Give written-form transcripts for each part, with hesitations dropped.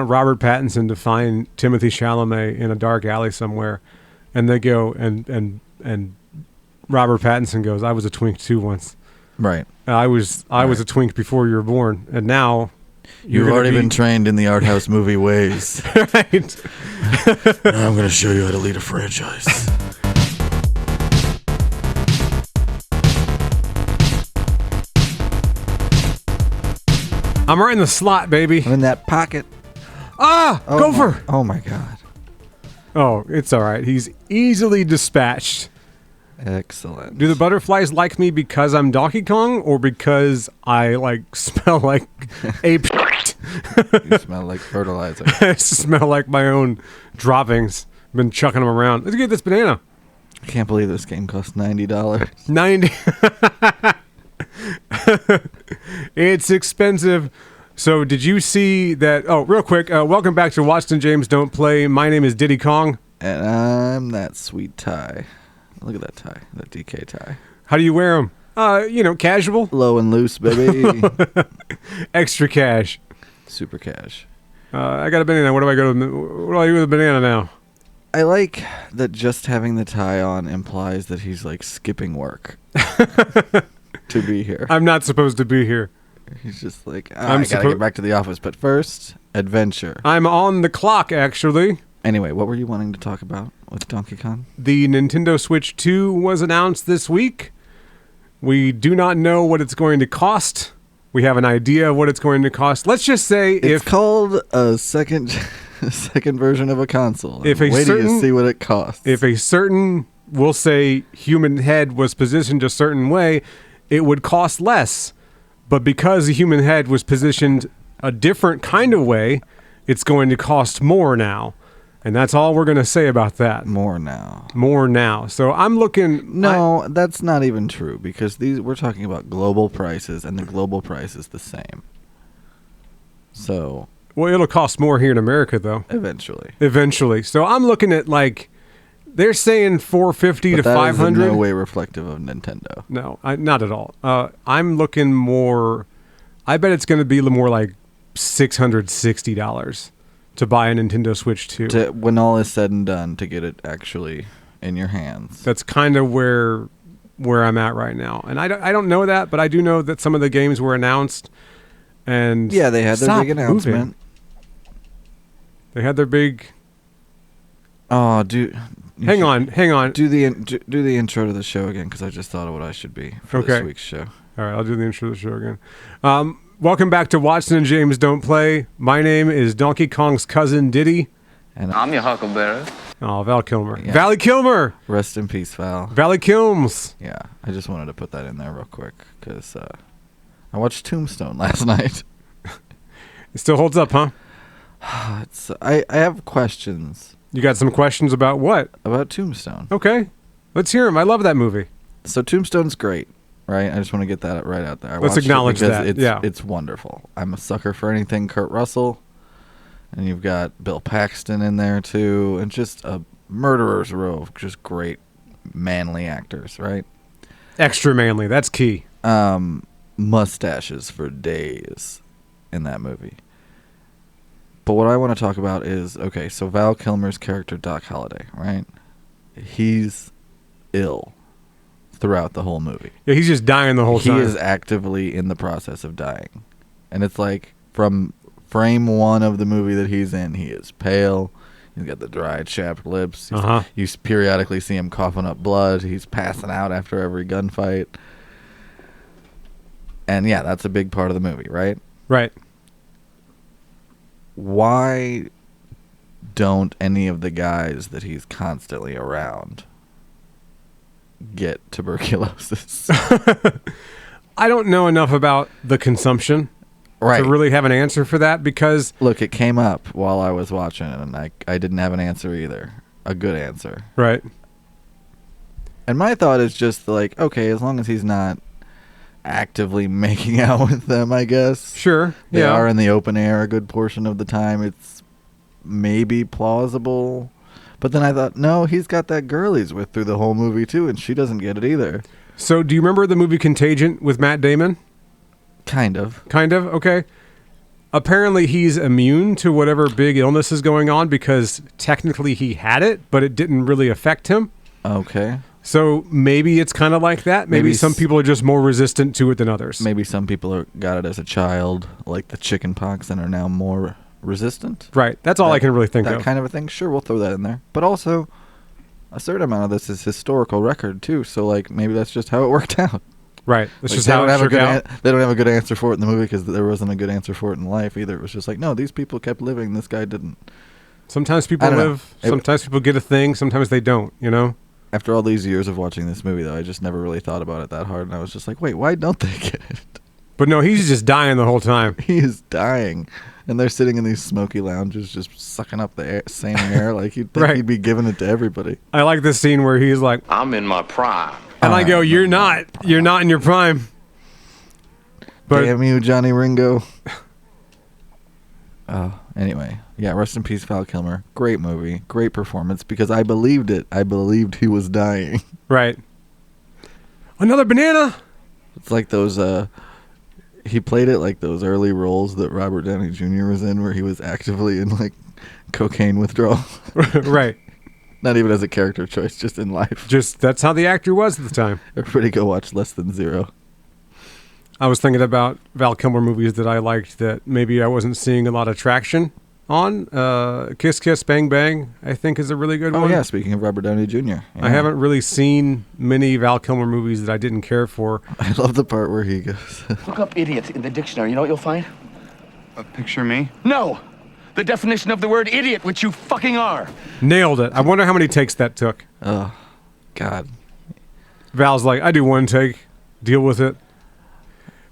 want Robert Pattinson to find Timothée Chalamet in a dark alley somewhere, and they go and Robert Pattinson goes, "I was a twink too once." Right. I was a twink before you were born, and now you've already been trained in the art house movie ways. Right. Now I'm going to show you how to lead a franchise. I'm right in the slot, baby. I'm in that pocket. Gopher! Oh my God. Oh, it's all right. He's easily dispatched. Excellent. Do the butterflies like me because I'm Donkey Kong, or because I smell like ape? You smell like fertilizer. I smell like my own droppings. Been chucking them around. Let's get this banana. I can't believe this game costs $90. 90. It's expensive. So did you see that? Oh, real quick. Welcome back to Watson James Don't Play. My name is Diddy Kong. And I'm that sweet tie. Look at that tie. That DK tie. How do you wear them? Casual. Low and loose, baby. Extra cash. Super cash. I got a banana. What do I do with a banana now? I like that just having the tie on implies that he's skipping work to be here. I'm not supposed to be here. He's just I gotta get back to the office, but first, adventure. I'm on the clock, actually. Anyway, what were you wanting to talk about with Donkey Kong? The Nintendo Switch 2 was announced this week. We do not know what it's going to cost. We have an idea of what it's going to cost. Let's just say it's called a second version of a console. Wait till you see what it costs. If a certain, we'll say, human head was positioned a certain way, it would cost less. But because the human head was positioned a different kind of way, it's going to cost more now. And that's all we're going to say about that. More now. So I'm looking... No, that's not even true, because we're talking about global prices, and the global price is the same. So... Well, it'll cost more here in America, though. Eventually. So I'm looking at, they're saying $450 to $500. That is in no way reflective of Nintendo. No, not at all. I'm looking more... I bet it's going to be more like $660 to buy a Nintendo Switch 2. When all is said and done, to get it actually in your hands. That's kind of where I'm at right now. And I don't know that, but I do know that some of the games were announced. And yeah, they had their big announcement. Moving. They had their big... Oh, Hang on. Do the intro to the show again, because I just thought of what I should be for this week's show. All right, I'll do the intro to the show again. Welcome back to Watson and James Don't Play. My name is Donkey Kong's cousin, Diddy. And I'm your huckleberry. Oh, Val Kilmer. Yeah. Val Kilmer! Rest in peace, Val. Valley Kilms. Yeah, I just wanted to put that in there real quick, because I watched Tombstone last night. It still holds up, huh? I have questions. You got some questions about what? About Tombstone. Okay. Let's hear them. I love that movie. So Tombstone's great, right? I just want to get that right out there. Let's acknowledge that. It's wonderful. I'm a sucker for anything Kurt Russell. And you've got Bill Paxton in there, too. And just a murderer's row of just great manly actors, right? Extra manly. That's key. Mustaches for days in that movie. But what I want to talk about is, okay, so Val Kilmer's character, Doc Holliday, right? He's ill throughout the whole movie. Yeah, he's just dying the whole time. He is actively in the process of dying. And it's from frame one of the movie that he's in, he is pale. He's got the dry, chapped lips. You periodically see him coughing up blood. He's passing out after every gunfight. And yeah, that's a big part of the movie, right? Right. Why don't any of the guys that he's constantly around get tuberculosis? I don't know enough about the consumption to really have an answer for that, because... Look, it came up while I was watching it, and I didn't have an answer either. A good answer. Right. And my thought is just okay, as long as he's not actively making out with them, I guess. Sure. They are in the open air a good portion of the time. It's maybe plausible. But then I thought, no, he's got that girl he's with through the whole movie too, and she doesn't get it either. So do you remember the movie Contagion with Matt Damon? Kind of. Okay. apparently he's immune to whatever big illness is going on because technically he had it, but it didn't really affect him. Okay. So maybe it's kind of like that. Maybe some people are just more resistant to it than others. Maybe some people got it as a child, like the chicken pox, and are now more resistant. Right. That's all I can really think of. That kind of a thing. Sure, we'll throw that in there. But also, a certain amount of this is historical record, too. So, like, maybe that's just how it worked out. Right. That's Like, just how it shook out. They don't have a good answer for it in the movie because there wasn't a good answer for it in life either. It was just like, no, these people kept living. This guy didn't. Sometimes people live. Sometimes people get a thing. Sometimes they don't, you know? After all these years of watching this movie, though, I just never really thought about it that hard. And I was just like, wait, why don't they get it? But no, he's just dying the whole time. He is dying. And they're sitting in these smoky lounges just sucking up the same air. Like, you'd think he'd be giving it to everybody. I like this scene where he's like, I'm in my prime. And I go, you're not. You're not in your prime. But damn you, Johnny Ringo. Anyway. Yeah, rest in peace, Val Kilmer. Great movie. Great performance because I believed it. I believed he was dying. Right. Another banana? It's like those, he played it like those early roles that Robert Downey Jr. was in where he was actively in, like, cocaine withdrawal. Right. Not even as a character choice, just in life. Just, that's how the actor was at the time. Everybody go watch Less Than Zero. I was thinking about Val Kilmer movies that I liked that maybe I wasn't seeing a lot of traction on. Kiss Kiss Bang Bang, I think, is a really good one. Oh, yeah, speaking of Robert Downey Jr. Yeah. I haven't really seen many Val Kilmer movies that I didn't care for. I love the part where he goes... Look up idiot in the dictionary. You know what you'll find? Picture me? No! The definition of the word idiot, which you fucking are. Nailed it. I wonder how many takes that took. Oh, God. Val's like, I do one take. Deal with it.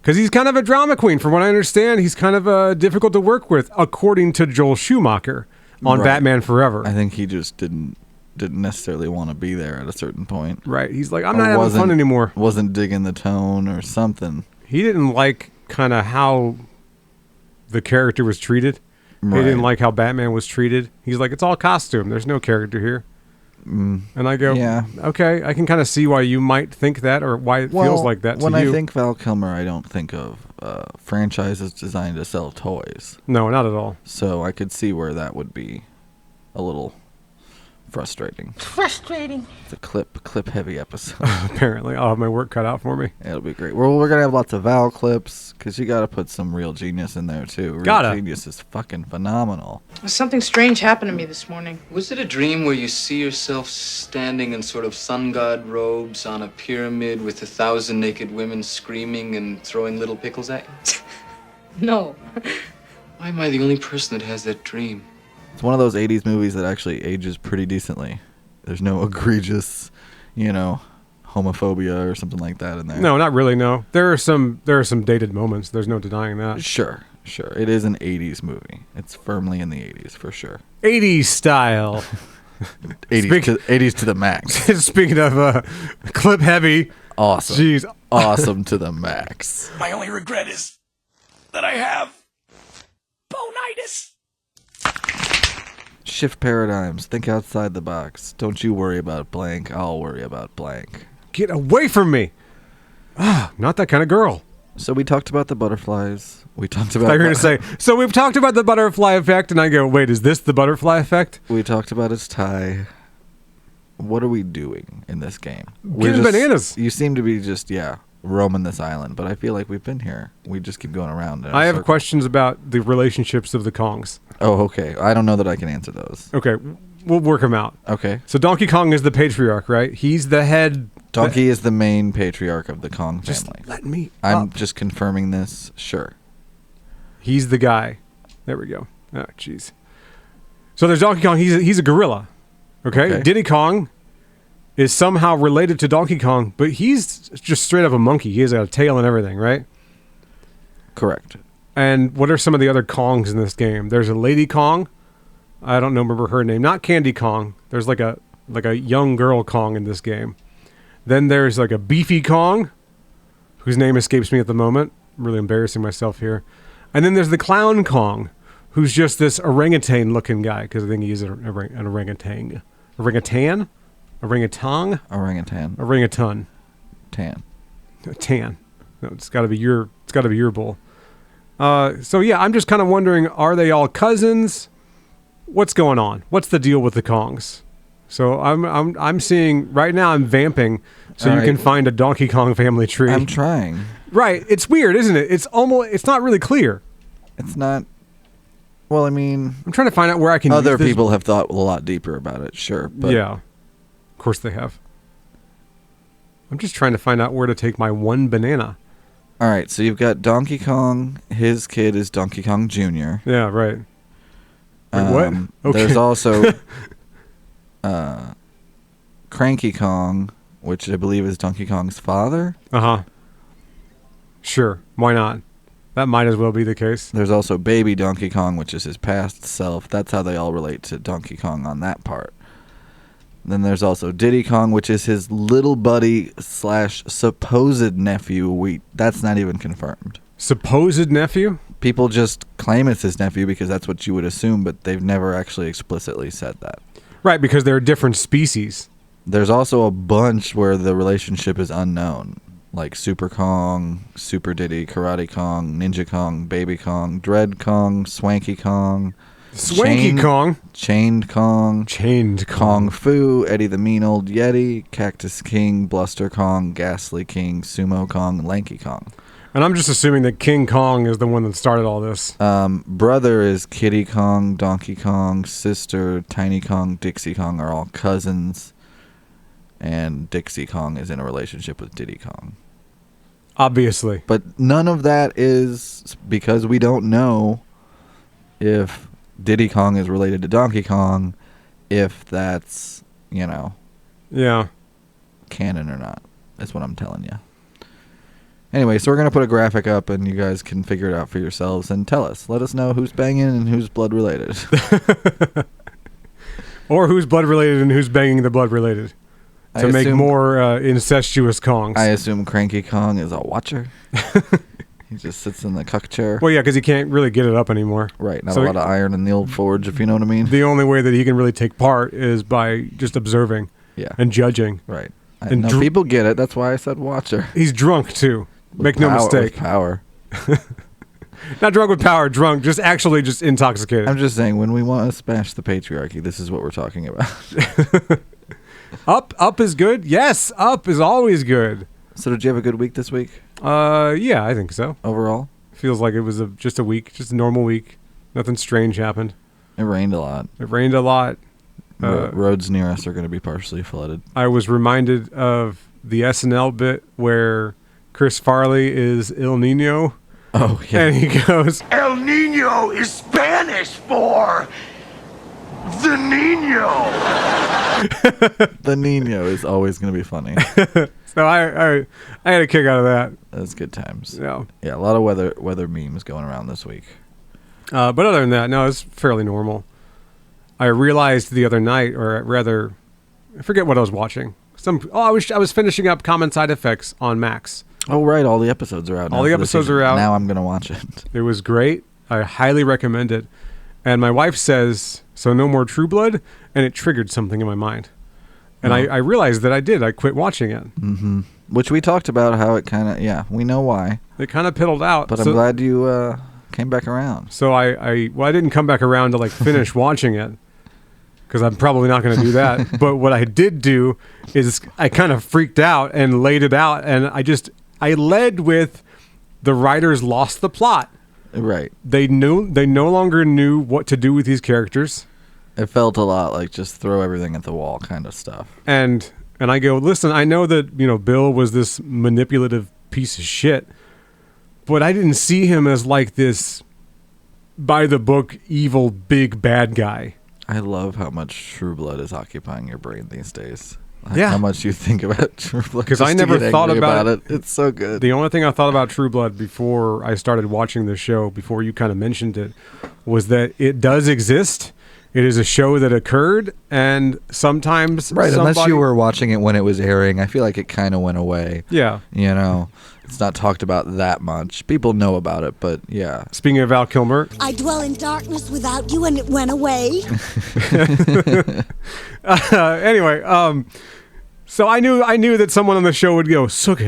Because he's kind of a drama queen. From what I understand, he's kind of difficult to work with, according to Joel Schumacher on Batman Forever. I think he just didn't necessarily want to be there at a certain point. Right. He's like, I'm not having fun anymore. Wasn't digging the tone or something. He didn't like kind of how the character was treated. Right. He didn't like how Batman was treated. He's like, it's all costume. There's no character here. And I go, yeah, okay, I can kind of see why you might think that or why it feels like that to you. When I think Val Kilmer, I don't think of franchises designed to sell toys. No, not at all. So I could see where that would be a little frustrating. Frustrating. It's a clip heavy episode. Apparently. I'll have my work cut out for me. It'll be great. Well, we're going to have lots of Val clips because you got to put some real genius in there, too. Real genius is fucking phenomenal. Something strange happened to me this morning. Was it a dream where you see yourself standing in sort of sun god robes on a pyramid with 1,000 naked women screaming and throwing little pickles at you? No. Why am I the only person that has that dream? It's one of those 80s movies that actually ages pretty decently. There's no egregious, homophobia or something like that in there. No, not really, no. There are some dated moments. There's no denying that. Sure. It is an 80s movie. It's firmly in the 80s for sure. 80s style. 80s to the max. Speaking of clip heavy. Awesome. Jeez. Awesome to the max. My only regret is that I have bonitis. Shift paradigms. Think outside the box. Don't you worry about blank. I'll worry about blank. Get away from me. Not that kind of girl. So we talked about the butterflies. We talked about... I thought you were going to say, so we've talked about the butterfly effect, and I go, wait, is this the butterfly effect? We talked about his tie. What are we doing in this game? Getting bananas. You seem to be just, roaming this island, but I feel like we've been here. We just keep going around. I have questions about the relationships of the Kongs. Oh, okay. I don't know that I can answer those. Okay, we'll work them out. Okay. So Donkey Kong is the patriarch, right? He's the head. Donkey is the main patriarch of the Kong family. Just let me I'm just confirming this. Sure. He's the guy. There we go. Oh, jeez. So there's Donkey Kong. He's a gorilla. Okay? Diddy Kong is somehow related to Donkey Kong, but he's just straight up a monkey. He has a tail and everything, right? Correct. And what are some of the other Kongs in this game? There's a Lady Kong. I don't remember her name. Not Candy Kong. There's like a young girl Kong in this game. Then there's like a Beefy Kong, whose name escapes me at the moment. I'm really embarrassing myself here. And then there's the Clown Kong, who's just this orangutan-looking guy, because I think he's an orangutan. Orangutan? Orangutan? Orangutan. Orangutan. Tan. Tan. No, it's got to be your bull. So yeah, I'm just kind of wondering, are they all cousins? What's going on? What's the deal with the Kongs? So I'm seeing right now. I'm vamping so All you right. can find a Donkey Kong family tree. I'm trying. Right. It's weird, isn't it? It's not really clear. It's not. Well, I mean, I'm trying to find out where I can. other use this. people have thought a lot deeper about it. Sure, but Yeah, of course they have. I'm just trying to find out where to take my one banana. All right, so you've got Donkey Kong. His kid is Donkey Kong Jr. Yeah, right. Wait, what? Okay. There's also Cranky Kong, which I believe is Donkey Kong's father. Uh-huh. Sure. Why not? That might as well be the case. There's also Baby Donkey Kong, which is his past self. That's how they all relate to Donkey Kong on that part. Then there's also Diddy Kong, which is his little buddy / supposed nephew. That's not even confirmed. Supposed nephew? People just claim it's his nephew because that's what you would assume, but they've never actually explicitly said that. Right, because they're different species. There's also a bunch where the relationship is unknown, like Super Kong, Super Diddy, Karate Kong, Ninja Kong, Baby Kong, Dread Kong, Swanky Kong, Swanky Kong. Chained Kong, Chained Kong Fu, Eddie the Mean Old Yeti, Cactus King, Bluster Kong, Ghastly King, Sumo Kong, and Lanky Kong. And I'm just assuming that King Kong is the one that started all this. Brother is Kitty Kong, Donkey Kong, sister Tiny Kong, Dixie Kong are all cousins. And Dixie Kong is in a relationship with Diddy Kong. Obviously. But none of that is because we don't know if Diddy Kong is related to Donkey Kong, if that's, Yeah. canon or not. That's what I'm telling you. Anyway, so we're going to put a graphic up and you guys can figure it out for yourselves and tell us. Let us know who's banging and who's blood related. Or who's blood related and who's banging the blood related. To make more incestuous Kongs. I assume Cranky Kong is a watcher. He just sits in the cuck chair. Well, yeah, because he can't really get it up anymore. Right, not So a lot of iron in the old forge, if you know what I mean. The only way that he can really take part is by just observing and judging. Right. And no, people get it. That's why I said watcher. He's drunk, too. Make no mistake. With power. Not drunk with power, drunk. Just actually just intoxicated. I'm just saying, when we want to smash the patriarchy, this is what we're talking about. Up is good. Yes, up is always good. So did you have a good week this week? Yeah, I think so. Overall? Feels like it was just a week, just a normal week. Nothing strange happened. It rained a lot. It rained a lot. Roads near us are going to be partially flooded. I was reminded of the SNL bit where Chris Farley is El Nino. Oh, yeah. And he goes, El Nino is Spanish for the Nino. The Nino is always going to be funny. So I had a kick out of that. That's good times. Yeah. Yeah, a lot of weather memes going around this week. But other than that, no, it's fairly normal. I realized the other night, or rather, I forget what I was watching. I was finishing up Common Side Effects on Max. Oh, right. All the episodes are out now. All the episodes are out. Now I'm going to watch it. It was great. I highly recommend it. And my wife says, so no more True Blood? And it triggered something in my mind. And I realized that I did. I quit watching it. Mm-hmm. Which we talked about how it kind of, we know why. It kind of piddled out. But I'm glad you came back around. So I didn't come back around to finish watching it. Because I'm probably not going to do that. But what I did do is I kind of freaked out and laid it out. And I led with the writers lost the plot. Right. They no longer knew what to do with these characters. It felt a lot like just throw everything at the wall kind of stuff. And I go, listen, I know that, Bill was this manipulative piece of shit, but I didn't see him as this by the book evil big bad guy. I love how much True Blood is occupying your brain these days. Yeah. How much you think about True Blood. Because I never thought about it. It's so good. The only thing I thought about True Blood before I started watching the show, before you kind of mentioned it, was that it does exist. It is a show that occurred, and sometimes unless you were watching it when it was airing, I feel like it kind of went away. Yeah. It's not talked about that much. People know about it, but yeah. Speaking of Val Kilmer. I dwell in darkness without you, and it went away. Anyway, so I knew that someone on the show would go, Suke.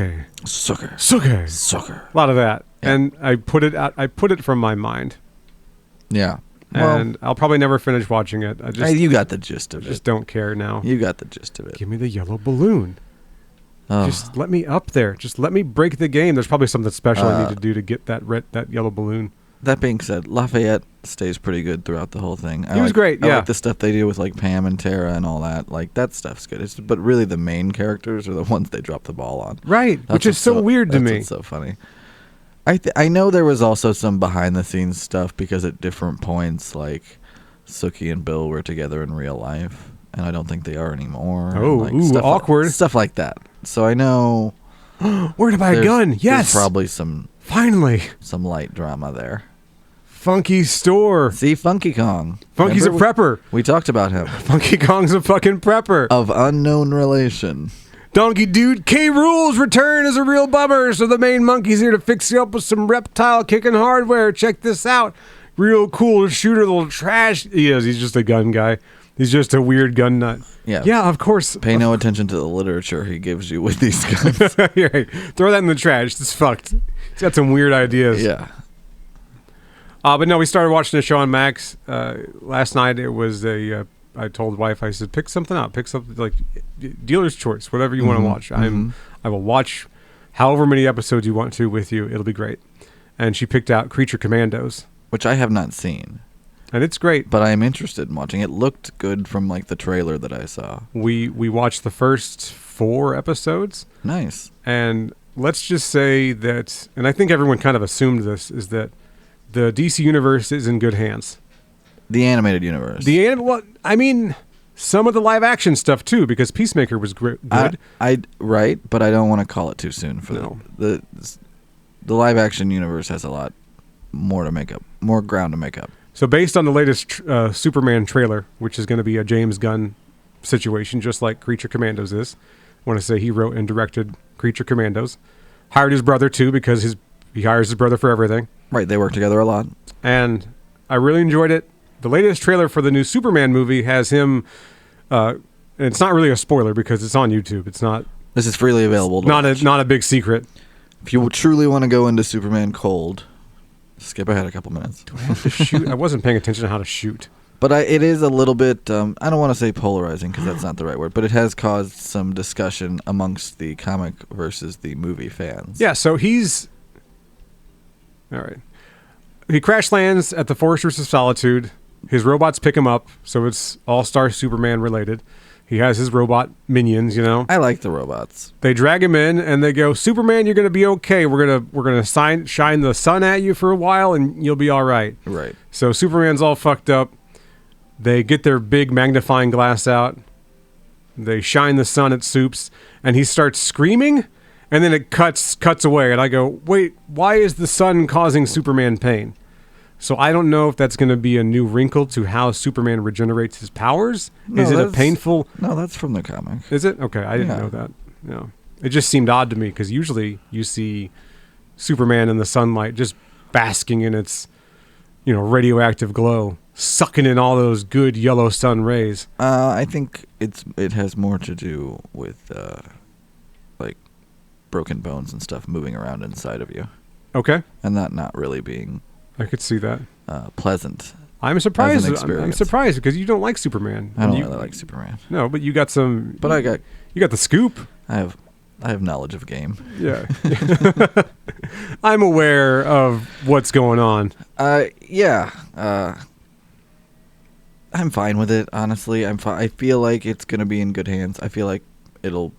Sucker. Suke. Sucker. A lot of that. and I put it from my mind. Yeah. And I'll probably never finish watching it. You got the gist of it. Just don't care now. You got the gist of it. Give me the yellow balloon. Oh. Just let me up there. Just let me break the game. There's probably something special I need to do to get that yellow balloon. That being said, Lafayette stays pretty good throughout the whole thing. He was great, yeah. I like the stuff they do with like Pam and Tara and all that. Like that stuff's good. But really the main characters are the ones they drop the ball on. Right, which is so weird to me. That's so funny. I know there was also some behind the scenes stuff because at different points like Sookie and Bill were together in real life, and I don't think they are anymore. Oh, like stuff awkward. Stuff like that. So I know where to buy a gun? Yes. There's probably some light drama there. Funky store. See, Funky Kong. Funky's a prepper. We talked about him. Funky Kong's a fucking prepper. Of unknown relation. Donkey Dude K. Rool's return is a real bummer, so the main monkey's here to fix you up with some reptile kicking hardware. Check this out. Real cool shooter, little trash. He is. He's just a gun guy. He's just a weird gun nut. Yeah. Yeah, of course. Pay no attention to the literature he gives you with these guns. Right. Throw that in the trash. It's fucked. He's got some weird ideas. Yeah. But no, we started watching a show on Max. Last night it was I told wife, I said, pick something up. Pick something like dealer's choice, whatever you want to watch. I will watch however many episodes you want to with you. It'll be great. And she picked out Creature Commandos. Which I have not seen. And it's great. But I am interested in watching. It looked good from like the trailer that I saw. We watched the first 4 episodes. Nice. And let's just say that, and I think everyone kind of assumed this, is that the DC universe is in good hands. The animated universe. Well, I mean, some of the live action stuff too, because Peacemaker was good. Right, but I don't want to call it too soon for the live action universe has a lot more to make up, more ground to make up. So based on the latest Superman trailer, which is going to be a James Gunn situation, just like Creature Commandos is. I want to say he wrote and directed Creature Commandos. Hired his brother too, because he hires his brother for everything. Right, they work together a lot. And I really enjoyed it. The latest trailer for the new Superman movie has him, and it's not really a spoiler because it's on YouTube. It's not. This is freely available. Not a big secret. If you truly want to go into Superman cold, skip ahead a couple minutes. Do I have to shoot? I wasn't paying attention to how to shoot. But it is a little bit, I don't want to say polarizing because that's not the right word, but it has caused some discussion amongst the comic versus the movie fans. Yeah, so he's... All right. He crash lands at the Fortress of Solitude. His robots pick him up, so it's All-Star Superman related. He has his robot minions, you know. I like the robots. They drag him in and they go, "Superman, you're gonna be okay. We're gonna shine the sun at you for a while, and you'll be all right." Right. So Superman's all fucked up. They get their big magnifying glass out. They shine the sun at Supes, and he starts screaming, and then it cuts away, and I go, "Wait, why is the sun causing Superman pain?" So I don't know if that's going to be a new wrinkle to how Superman regenerates his powers. No, is it a painful... No, that's from the comic. Is it? Okay, I didn't know that. No. It just seemed odd to me, because usually you see Superman in the sunlight just basking in its, radioactive glow, sucking in all those good yellow sun rays. I think it has more to do with, like, broken bones and stuff moving around inside of you. Okay. And that not really being... I could see that. Pleasant. I'm surprised. I'm surprised because you don't like Superman. I don't really like Superman. No, but you got some. But you got the scoop. I have knowledge of game. Yeah. I'm aware of what's going on. Yeah. I'm fine with it. Honestly, I feel like it's gonna be in good hands. I feel like it'll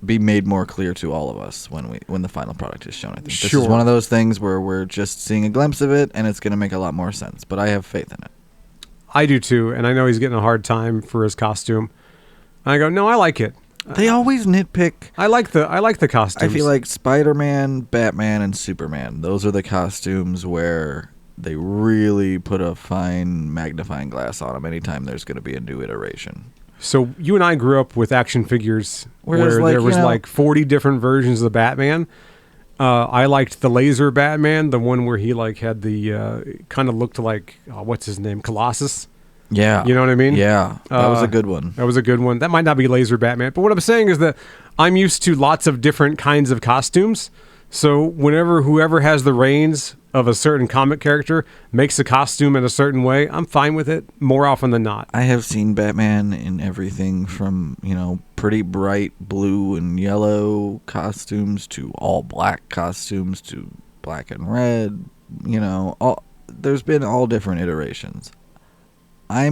be made more clear to all of us when the final product is shown. I think this is one of those things where we're just seeing a glimpse of it, and it's going to make a lot more sense. But I have faith in it. I do too, and I know he's getting a hard time for his costume. And I go, no, I like it. They always nitpick. I like the costumes. I feel like Spider-Man, Batman, and Superman. Those are the costumes where they really put a fine magnifying glass on them anytime there's going to be a new iteration. So you and I grew up with action figures where there was like 40 different versions of the Batman. I liked the laser Batman, the one where he like had the kind of looked like what's his name, Colossus. Yeah, you know what I mean. Yeah, that was a good one. That was a good one. That might not be laser Batman, but what I'm saying is that I'm used to lots of different kinds of costumes. So whenever whoever has the reins of a certain comic character makes a costume in a certain way, I'm fine with it more often than not. I have seen Batman in everything from, pretty bright blue and yellow costumes to all black costumes to black and red. There's been all different iterations. I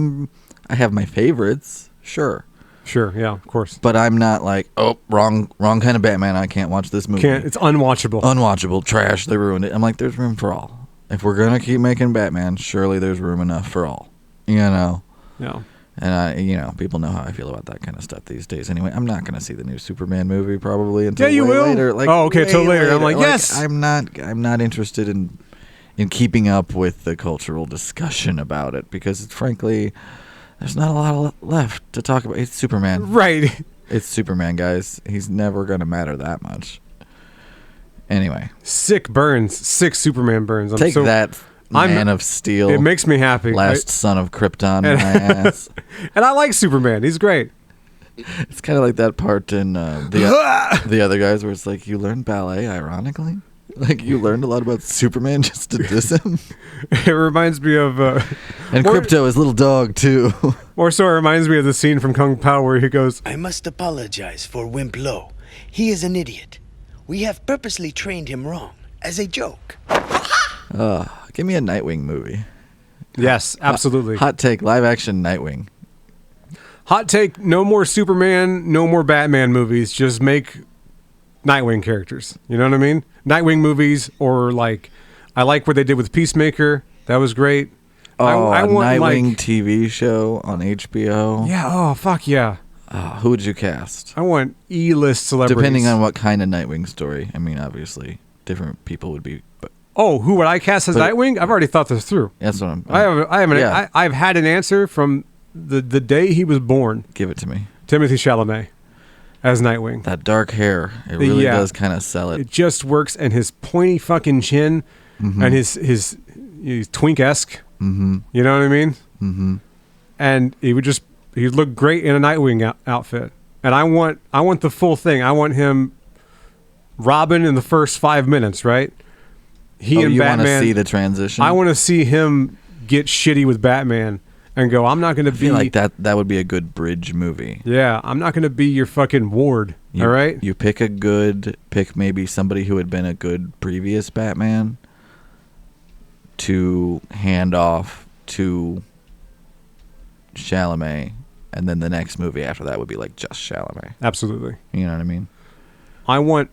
have my favorites, sure. Sure, yeah, of course. But I'm not like, wrong kind of Batman. I can't watch this movie. It's unwatchable. Unwatchable, trash. They ruined it. I'm like, there's room for all. If we're gonna keep making Batman, surely there's room enough for all. Yeah. And people know how I feel about that kind of stuff these days. Anyway, I'm not gonna see the new Superman movie probably until you will. later. Till later. I'm like, yes. I'm not interested in keeping up with the cultural discussion about it because frankly, there's not a lot left to talk about. It's Superman. Right. It's Superman, guys. He's never going to matter that much. Anyway. Sick Superman burns. Take that, Man of Steel. It makes me happy. Last son of Krypton, my ass. And I like Superman. He's great. It's kind of like that part in the other guys where it's like, you learned ballet, ironically. Like, you learned a lot about Superman just to diss him. It reminds me of... and Crypto, his little dog, too. Or so it reminds me of the scene from Kung Pao where he goes... I must apologize for Wimp Lo. He is an idiot. We have purposely trained him wrong, as a joke. Give me a Nightwing movie. Yes, absolutely. Hot take, live-action Nightwing. Hot take, no more Superman, no more Batman movies. Just make Nightwing characters. You know what I mean? Nightwing movies, or I like what they did with Peacemaker. That was great. I want Nightwing TV show on HBO. Yeah. Oh, fuck yeah. Who would you cast? I want E-list celebrities. Depending on what kind of Nightwing story. I mean, obviously, different people would be. But who would I cast as Nightwing? I've already thought this through. That's what I'm. I've had an answer from the day he was born. Give it to me. Timothy Chalamet as Nightwing. That dark hair, it really does kind of sell it. It just works, and his pointy fucking chin, and his twink-esque. Mm-hmm. You know what I mean? Mm-hmm. And he'd look great in a Nightwing outfit. And I want the full thing. I want him Robin in the first 5 minutes, right? You want to see the transition? I want to see him get shitty with Batman and go, I'm not going to be... I feel like that would be a good bridge movie. Yeah, I'm not going to be your fucking ward, all right? You pick maybe somebody who had been a good previous Batman to hand off to Chalamet, and then the next movie after that would be like just Chalamet. Absolutely. You know what I mean? I want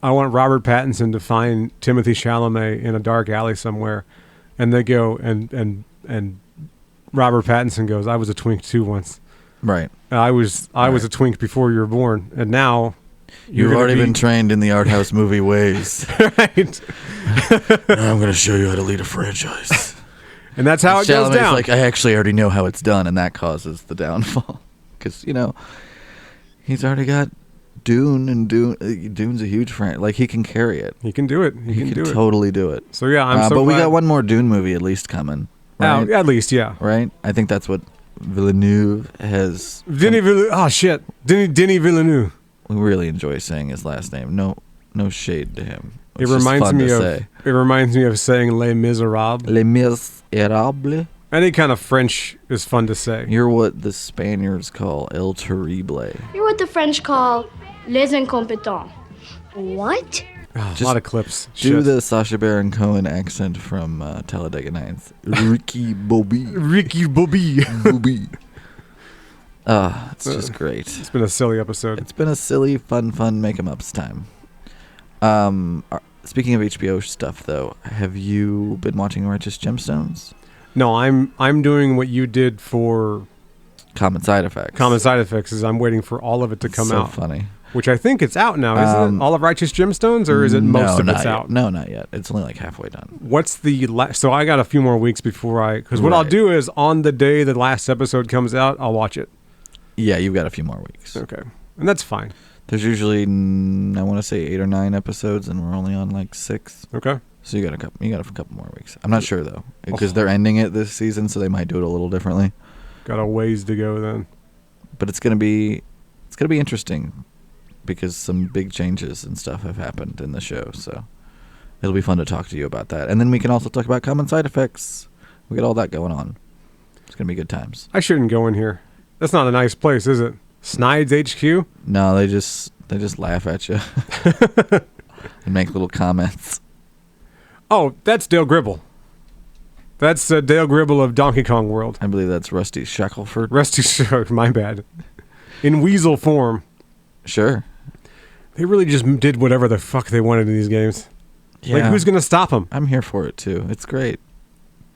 Robert Pattinson to find Timothy Chalamet in a dark alley somewhere, and they go and Robert Pattinson goes, I was a twink too once. Right. I was a twink before you were born, and now you've already been trained in the art house movie ways. Right. Now I'm going to show you how to lead a franchise. And that's how it goes down. Like, I actually already know how it's done, and that causes the downfall. Because, he's already got Dune, and Dune's a huge franchise. Like, he can carry it. He can do it. He can totally do it. So, yeah, I'm so but glad. we got one more Dune movie at least coming. Right? At least, yeah. Right? I think that's what Villeneuve has... Denis Villeneuve. We really enjoy saying his last name. No shade to him. It reminds me of saying Les Miserables. Les Miserables. Any kind of French is fun to say. You're what the Spaniards call El Terrible. You're what the French call Les Incompetents. What? A lot of clips. Do the Sacha Baron Cohen accent from Talladega Nights. Ricky Bobby. Ricky Bobby. Bobby. It's just great. It's been a silly episode. It's been a silly, fun make-em-ups time. Speaking of HBO stuff, though, have you been watching Righteous Gemstones? No, I'm doing what you did for Common Side Effects. Common Side Effects is I'm waiting for all of it to come out. So funny. Which I think it's out now, isn't it? All of Righteous Gemstones, or is it most of it's out? No, not yet. It's only like halfway done. What's the so I got a few more weeks before because what I'll do is on the day the last episode comes out, I'll watch it. Yeah, you've got a few more weeks. Okay, and that's fine. There's usually I want to say 8 or 9 episodes, and we're only on like 6. Okay. So you got a couple more weeks. I'm not sure though, because they're ending it this season, so they might do it a little differently. Got a ways to go then. But it's gonna be interesting. because some big changes and stuff have happened in the show. So it'll be fun to talk to you about that. And then we can also talk about common side effects. We got all that going on. It's going to be good times. I shouldn't go in here. That's not a nice place, is it? Snides HQ? No, they just laugh at you and make little comments. Oh, that's Dale Gribble. That's Dale Gribble of Donkey Kong World. I believe that's Rusty Shackelford. Rusty Shackelford, my bad. In weasel form. Sure. They really just did whatever the fuck they wanted in these games. Yeah. Like, who's going to stop them? I'm here for it, too. It's great.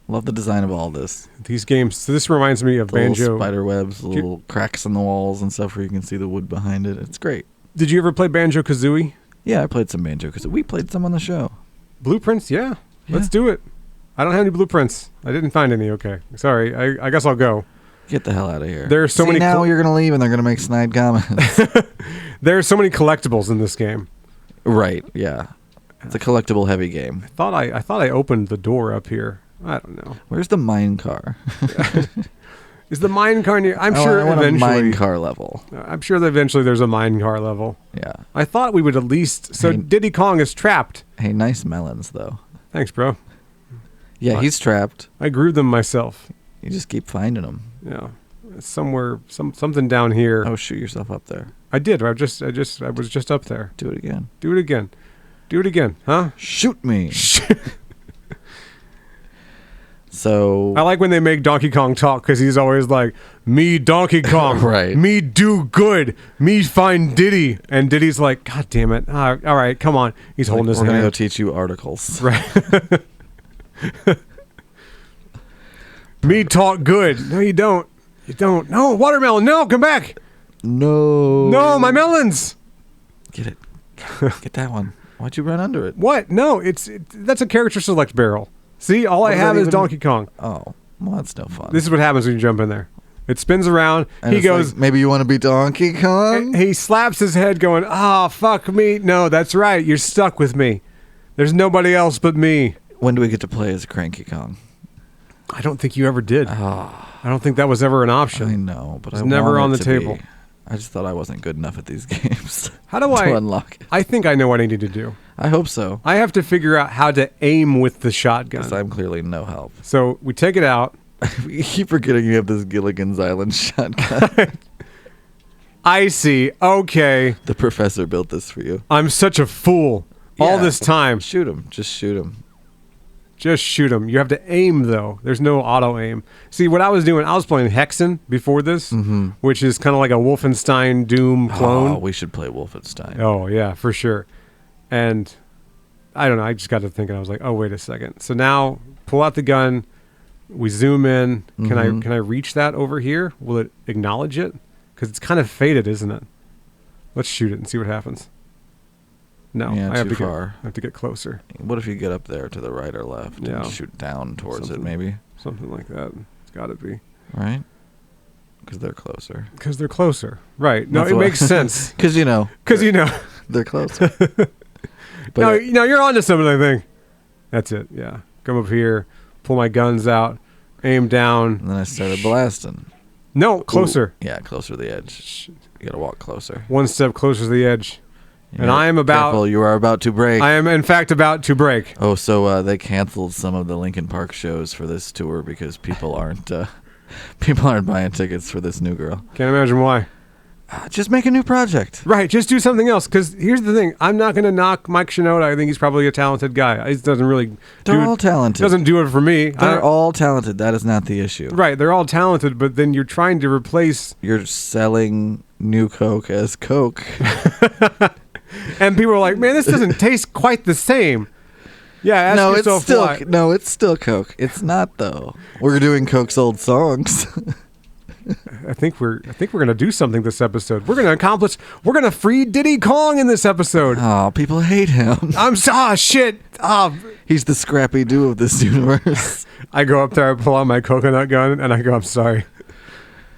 Love the design of all this. These games. So this reminds me of little Banjo. Spider webs, little cracks in the walls and stuff where you can see the wood behind it. It's great. Did you ever play Banjo-Kazooie? Yeah, I played some Banjo because we played some on the show. Blueprints? Yeah. Let's do it. I don't have any blueprints. I didn't find any. Okay. Sorry. I guess I'll go. Get the hell out of here. There are so many. Now you're gonna leave and they're gonna make snide comments. There are so many collectibles in this game. Right. Yeah. It's a collectible heavy game. I thought I opened the door up here. I don't know. Where's the mine car? Is the mine car near? I'm sure I want eventually. a mine car level. I'm sure that eventually there's a mine car level. Yeah. I thought we would at least. So Diddy Kong is trapped. Hey, nice melons though. Thanks, bro. Yeah, he's trapped. I grew them myself. You just keep finding them. Yeah. Somewhere, something down here. Oh, shoot yourself up there. I did. I was just up there. Do it again. Do it again. Do it again. Huh? Shoot me. So I like when they make Donkey Kong talk because he's always like, "Me Donkey Kong, right? Me do good, me find Diddy," and Diddy's like, "God damn it! All right, come on." He's holding his hand. We're gonna go hand. teach you articles, right? Me talk good. No, you don't. You don't. No, watermelon. No, come back. No, my melons. Get it. Get that one. Why'd you run under it? What? No, that's a character select barrel. See, all I have is Donkey Kong. Oh, well, that's no fun. This is what happens when you jump in there. It spins around. And he goes, like, maybe you want to be Donkey Kong? He slaps his head going, "Ah, fuck me. No, that's right. You're stuck with me. There's nobody else but me." When do we get to play as Cranky Kong? I don't think you ever did. Oh, I don't think that was ever an option. I know, but it's never on the table. Be. I just thought I wasn't good enough at these games. How do I unlock it? I think I know what I need to do. I hope so. I have to figure out how to aim with the shotgun. Because I'm clearly no help. So we take it out. You keep forgetting you have this Gilligan's Island shotgun. I see. Okay. The professor built this for you. I'm such a fool. Yeah. All this time. Shoot him. Just shoot him. Just shoot him. You have to aim, though. There's no auto aim. See, what I was doing, I was playing Hexen before this, which is kind of like a Wolfenstein Doom clone. Oh, we should play Wolfenstein. Oh, yeah, for sure. And I don't know. I just got to thinking. I was like, oh, wait a second. So now pull out the gun. We zoom in. Can I reach that over here? Will it acknowledge it? Because it's kind of faded, isn't it? Let's shoot it and see what happens. No, yeah, I have too to far. I have to get closer. What if you get up there to the right or left and shoot down towards it, maybe? Something like that. It's got to be. Right? Because they're closer. Because they're closer. Right. No, it makes sense. Because you know. Because you know. They're closer. No, you're onto something, I think. That's it, yeah. Come up here, pull my guns out, aim down. And then I started blasting. No, closer. Ooh, yeah, closer to the edge. You got to walk closer. One step closer to the edge. And I am about... Careful, you are about to break. I am, in fact, about to break. Oh, so they canceled some of the Linkin Park shows for this tour because people aren't buying tickets for this new girl. Can't imagine why. Just make a new project. Right, just do something else. Because here's the thing. I'm not going to knock Mike Shinoda. I think he's probably a talented guy. He doesn't really... They're all talented. Doesn't do it for me. They're all talented. That is not the issue. Right, they're all talented, but then you're trying to replace... You're selling new Coke as Coke. And people are like, man, this doesn't taste quite the same. Yeah, ask yourself why. No, it's still Coke. It's not, though. We're doing Coke's old songs. I think we're gonna do something this episode. We're gonna free Diddy Kong in this episode. Oh, people hate him. Shit. He's the Scrappy Doo of this universe. I go up there, I pull out my coconut gun, and I go, I'm sorry.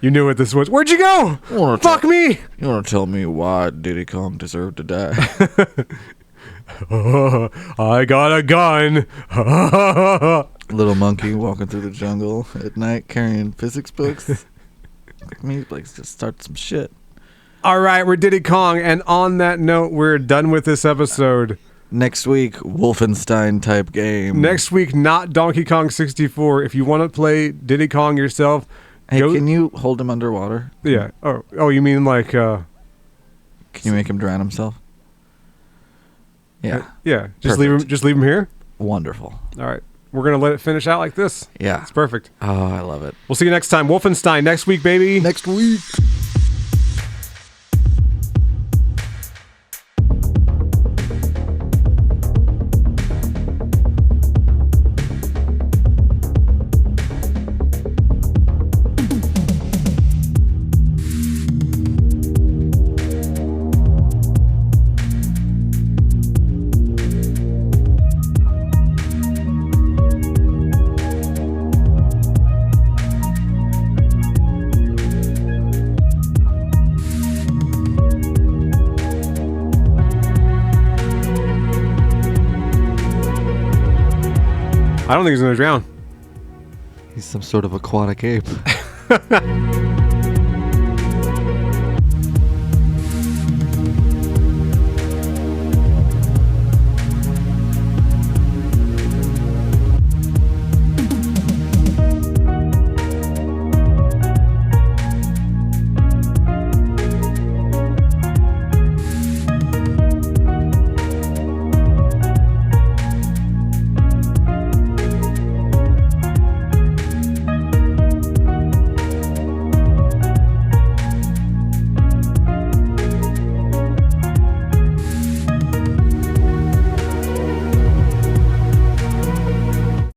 You knew what this was. Where'd you go? Fuck me! You want to tell me why Diddy Kong deserved to die? I got a gun. Little monkey walking through the jungle at night carrying physics books. Me, like, just start some shit. All right, we're Diddy Kong, and on that note, we're done with this episode. Next week, Wolfenstein type game. Next week, not Donkey Kong 64. If you want to play Diddy Kong yourself, Hey, can you hold him underwater? Yeah. Oh, you mean like? Can you make him drown himself? Yeah. Yeah. Just leave him. Just leave him here. Wonderful. All right. We're gonna let it finish out like this. Yeah. It's perfect. Oh, I love it. We'll see you next time. Wolfenstein next week, baby. Next week. I don't think he's gonna drown. He's some sort of aquatic ape.